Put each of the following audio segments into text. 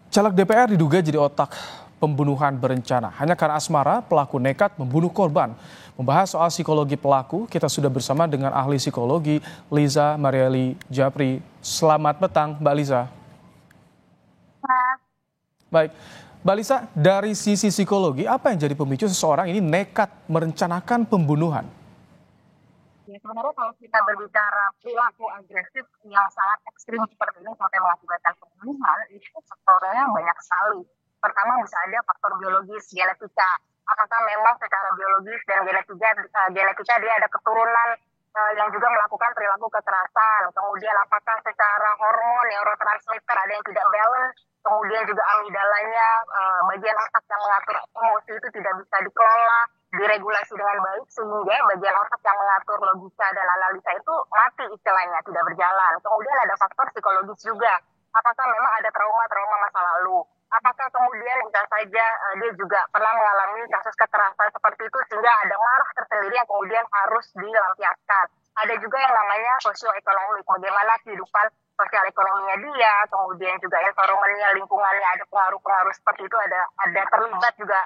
Caleg DPR diduga jadi otak pembunuhan berencana. Hanya karena asmara, pelaku nekat membunuh korban. Membahas soal psikologi pelaku, kita sudah bersama dengan ahli psikologi Liza Marieli Japri. Selamat petang, Mbak Liza. Baik, Mbak Liza, dari sisi psikologi, apa yang jadi pemicu seseorang ini nekat merencanakan pembunuhan? Ya, sebenarnya kalau kita berbicara perilaku agresif yang sangat ekstrim seperti ini sampai mengakibatkan pembunuhan, itu faktornya banyak sekali. Pertama bisa ada faktor biologis, genetika. Apakah memang secara biologis dan genetika dia ada keturunan yang juga melakukan perilaku kekerasan. Kemudian apakah secara hormon, neurotransmitter ada yang tidak balance. Kemudian juga amigdalanya, bagian otak yang mengatur emosi itu tidak bisa dikelola, diregulasi dengan baik, sehingga bagian otak yang mengatur logika dan analisa itu mati istilahnya, tidak berjalan. Kemudian ada faktor psikologis juga. Apakah memang ada trauma-trauma masa lalu? Apakah kemudian bisa saja dia juga pernah mengalami kasus kekerasan seperti itu sehingga ada marah tersendiri yang kemudian harus dilampiaskan. Ada juga yang namanya sosioekonomik, bagaimana kehidupan sosial ekonominya dia, kemudian juga environmentnya, lingkungannya, ada pengaruh-pengaruh seperti itu, ada terlibat juga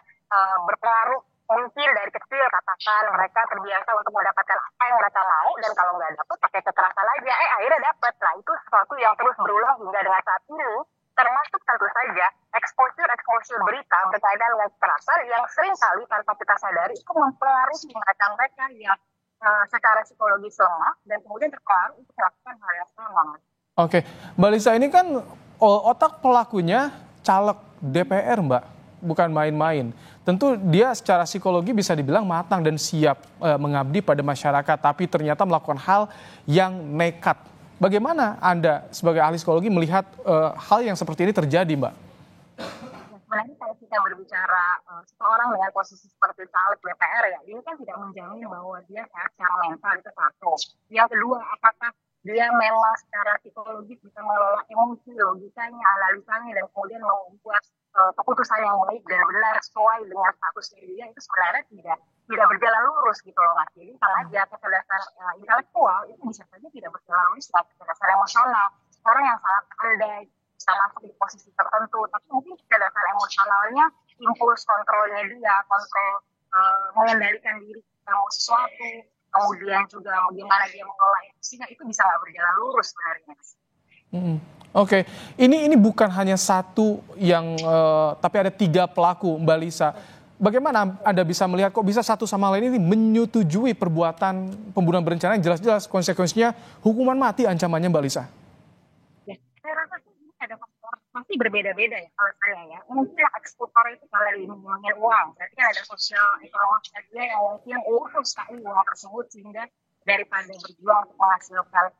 berpengaruh. Mungkin dari kecil katakan mereka terbiasa untuk mendapatkan apa yang mereka mau, dan kalau nggak dapat pakai kekerasan aja, akhirnya dapat. Nah itu sesuatu yang terus berulang hingga dengan saat ini, termasuk tentu saja exposure berita berkaitan dengan kekerasan yang sering kali tanpa kita sadari itu mempengaruhi mereka yang secara psikologis lemah dan kemudian terpengaruh untuk melakukan hal yang sama. Oke, Mbak Liza, ini kan otak pelakunya caleg DPR, Mbak, bukan main-main. Tentu dia secara psikologi bisa dibilang matang dan siap mengabdi pada masyarakat, tapi ternyata melakukan hal yang nekat. Bagaimana Anda sebagai ahli psikologi melihat hal yang seperti ini terjadi, Mbak? Sebenarnya kalau kita berbicara seseorang dengan posisi seperti caleg DPR ya, ini kan tidak menjamin bahwa dia sehat secara mental, itu satu. Yang kedua, apakah dia memang secara psikologis bisa mengelola emosi, logikanya, analisanya, dan kemudian membuat keputusan yang baik dan benar sesuai dengan statusnya dia, itu sebenarnya tidak berjalan lurus gitu loh Mas. Jadi saja kecerdasan intelektual itu bisa saja tidak berjalan lurus dengan kecerdasan emosional. Orang yang sangat pandai bisa masuk di posisi tertentu, tapi mungkin kecerdasan emosionalnya, impuls kontrolnya dia, kontrol mengendalikan diri mau sesuatu, kemudian juga bagaimana dia mengelola emosinya, itu bisa nggak berjalan lurus sebenarnya. Oke, ini bukan hanya satu yang, tapi ada 3 pelaku, Mbak Liza. Bagaimana Anda bisa melihat kok bisa satu sama lain ini menyetujui perbuatan pembunuhan berencana yang jelas-jelas konsekuensinya hukuman mati ancamannya, Mbak Liza? Ya, saya rasa ini ada faktor pasti berbeda-beda ya kalau saya ya. Mungkin eksekutor itu kalau ngomongin uang, berarti kan ada sosial ekonomi dia yang mungkin sekali uang tersebut sehingga daripada berjuang untuk menghasilkan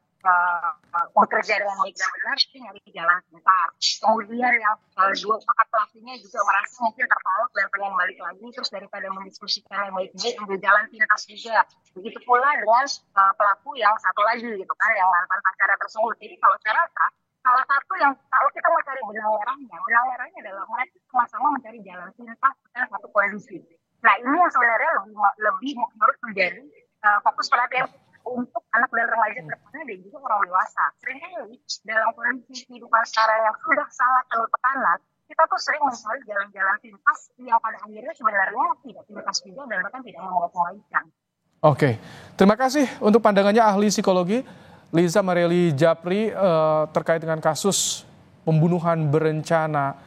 bekerja dengan baik dan benar, tapi nyari jalan pintar. Kemudian yang dua pakat pelakunya juga merasa mungkin tertolak dan pengen balik lagi, terus daripada mendiskusikan yang baik-baik, ambil jalan pintas juga. Begitu pula dengan pelaku yang satu lagi gitu kan, yang mantan pacarnya tersebut. Jadi kalau saya rasa, salah satu yang kalau kita mau cari benang merahnya adalah mereka sama-sama mencari jalan pintas dalam satu kondisi. Nah ini yang sebenarnya lebih harus menjadi fokus perhatian untuk anak dan remaja terdepannya dan juga orang dewasa. Seringkali dalam kondisi kehidupan sekarang yang sudah sangat penuh tekanan, kita tuh sering mencari jalan-jalan pintas yang pada akhirnya sebenarnya tidak pintas juga dan bahkan tidak membawa kebaikan. Oke, terima kasih untuk pandangannya ahli psikologi Liza Marieli Japri terkait dengan kasus pembunuhan berencana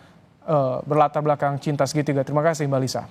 berlatar belakang cinta segitiga. Terima kasih Mbak Liza.